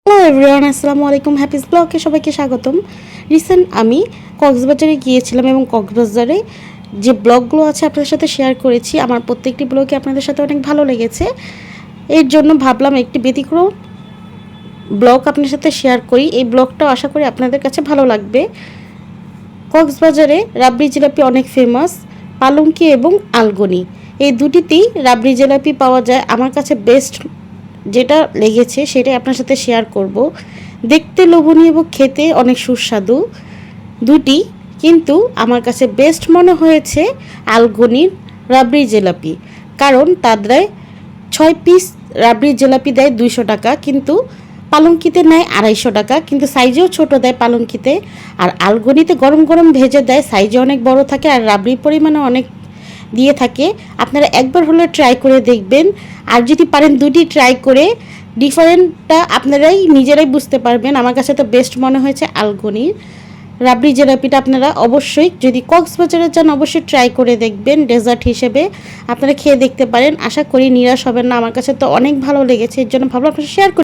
Hello everyone, আসসালামু আলাইকুম। Happy's ব্লগে সবাইকে স্বাগতম। রিসেন্ট আমি কক্সবাজারে গিয়েছিলাম এবং কক্সবাজারে যে ব্লগগুলো আছে আপনাদের সাথে শেয়ার করেছি। আমার প্রত্যেকটি ব্লগে আপনাদের সাথে অনেক ভালো লেগেছে। এর জন্য ভাবলাম একটি ব্যতিক্রম ব্লগ আপনার সাথে শেয়ার করি। এই ব্লগটাও আশা করি আপনাদের কাছে ভালো লাগবে। কক্সবাজারে রাবড়ি জিলাপি অনেক ফেমাস। পালঙ্কি এবং আলগনি এই দুটিতেই রাবড়ি জিলাপি পাওয়া যায়। আমার কাছে বেস্ট যেটা লেগেছে সেটাই আপনার সাথে শেয়ার করব। দেখতে লোভনীয় এবং খেতে অনেক সুস্বাদু দুটি, কিন্তু আমার কাছে বেস্ট মনে হয়েছে আলগনির রাবড়ি জিলাপি। কারণ তাদের 6 পিস রাবড়ি জিলাপি দেয় 200 টাকা, কিন্তু পালঙ্কিতে নেয় 250 টাকা, কিন্তু সাইজেও ছোট দেয় পালঙ্কিতে। আর আলগনিতে গরম গরম ভেজে দেয়, সাইজে অনেক বড় থাকে আর রাবড়ির পরিমাণে অনেক দিয়ে থাকে। আপনারা একবার হলে ট্রাই করে দেখবেন, আর যদি পারেন দুটি ট্রাই করে ডিফারেন্টটা আপনারাই নিজেরাই বুঝতে পারবেন। আমার কাছে তো বেস্ট মনে হয়েছে আলগনির রাবড়ি জিলাপিটা। আপনারা অবশ্যই যদি কক্সবাজারে যান অবশ্যই ট্রাই করে দেখবেন, ডেজার্ট হিসেবে আপনারা খেয়ে দেখতে পারেন। আশা করি নিরাশ হবেন না, আমার কাছে তো অনেক ভালো লেগেছে। এর জন্য ভাবলাম আপনার শেয়ার